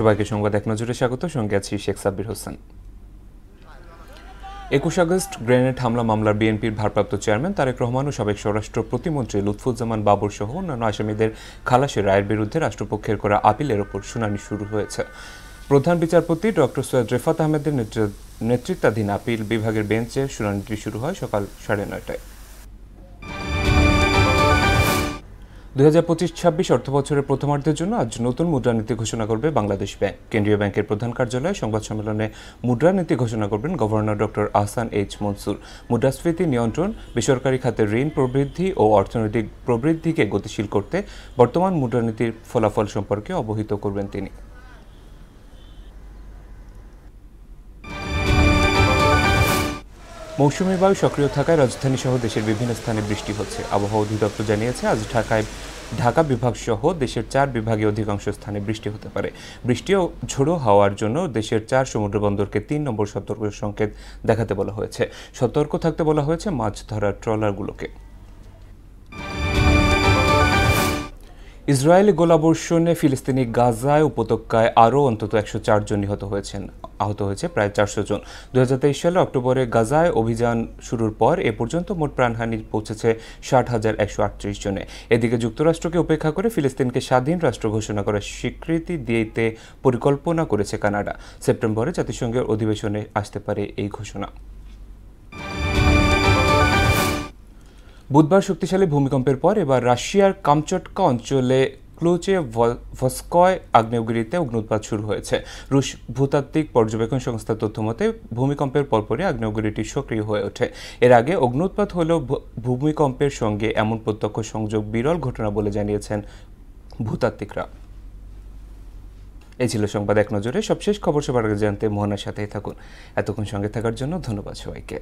সবাইকে সংবাদ এক নজরে স্বাগত। সঙ্গে আছি শেখ সাব্বির হোসেন। ২১ আগস্ট গ্রেনেড হামলা মামলার বিএনপির ভারপ্রাপ্ত চেয়ারম্যান তারেক রহমান ও সাবেক স্বরাষ্ট্র প্রতিমন্ত্রী লুৎফুজ্জামান বাবর সহ অন্যান্য আসামিদের খালাসের রায়ের বিরুদ্ধে রাষ্ট্রপক্ষের করা আপিলের ওপর শুনানি শুরু হয়েছে। প্রধান বিচারপতি ডক্টর সৈয়দ রেফাত আহমেদের নেতৃত্বাধীন আপিল বিভাগের বেঞ্চে শুনানিটি শুরু হয় সকাল ৯:৩০টায়। ২০২৫-২৬ অর্থবছরের প্রথমার্ধের জন্য আজ নতুন মুদ্রানীতি ঘোষণা করবে বাংলাদেশ ব্যাংক। কেন্দ্রীয় ব্যাংকের প্রধান কার্যালয়ে সংবাদ সম্মেলনে মুদ্রানীতি ঘোষণা করবেন governor doctor Ahsan H Mansur. মুদ্রাস্ফীতি নিয়ন্ত্রণ, বেসরকারি খাতের ঋণ প্রবৃদ্ধি ও অর্থনৈতিক প্রবৃদ্ধিকে গতিশীল করতে বর্তমান মুদ্রানীতির ফলাফল সম্পর্কে অবহিত করবেন তিনি। মৌসুমী বায়ু সক্রিয় থাকায় রাজধানী সহ দেশের বিভিন্ন স্থানে বৃষ্টি হচ্ছে। আবহাওয়া অধিদপ্তর জানিয়েছে আজ ঢাকা বিভাগ সহ দেশের ৪ বিভাগে অধিকাংশ স্থানে বৃষ্টি হতে পারে। বৃষ্টি ও ঝোড়ো হাওয়ার জন্য দেশের ৪ সমুদ্রবন্দরকে ৩ নম্বর সতর্ক সংকেত দেখাতে বলা হয়েছে। সতর্ক থাকতে বলা হয়েছে মাছ ধরার ট্রলারগুলোকে। ইসরায়েলি গোলাবর্ষণে ফিলিস্তিনি গাজায় উপত্যকায় আরও অন্তত ১০৪ জন আহত হয়েছে প্রায় ৪০০ জন। ২০২৩ সালে অক্টোবরে গাজায় অভিযান শুরুর পর এ পর্যন্ত মোট প্রাণহানি পৌঁছেছে ৬০,১৩৮ জনে। এদিকে যুক্তরাষ্ট্রকে উপেক্ষা করে ফিলিস্তিনকে স্বাধীন রাষ্ট্র ঘোষণা করার স্বীকৃতি দিতে পরিকল্পনা করেছে কানাডা। সেপ্টেম্বরে জাতিসংঘের অধিবেশনে আসতে পারে এই ঘোষণা। বুধবার শক্তিশালী ভূমিকম্পের পর এবার রাশিয়ার কামচটকা অঞ্চলে ক্লুচেভস্কয় আগ্নেয়গিরিতে অগ্ন্যুৎপাত শুরু হয়েছে। রুশ ভূতাত্ত্বিক পর্যবেক্ষণ সংস্থার তথ্যমতে ভূমিকম্পের পরপরই আগ্নেয়গিরিটি সক্রিয় হয়ে ওঠে। এর আগে অগ্ন্যুৎপাত হলেও ভূমিকম্পের সঙ্গে এমন প্রত্যক্ষ সংযোগ বিরল ঘটনা বলে জানিয়েছেন ভূতাত্ত্বিকরা। এই ছিল সংবাদ এক নজরে। সবশেষ খবর সবার আগে জানতে মোহনার সাথেই থাকুন। এতক্ষণ সঙ্গে থাকার জন্য ধন্যবাদ সবাইকে।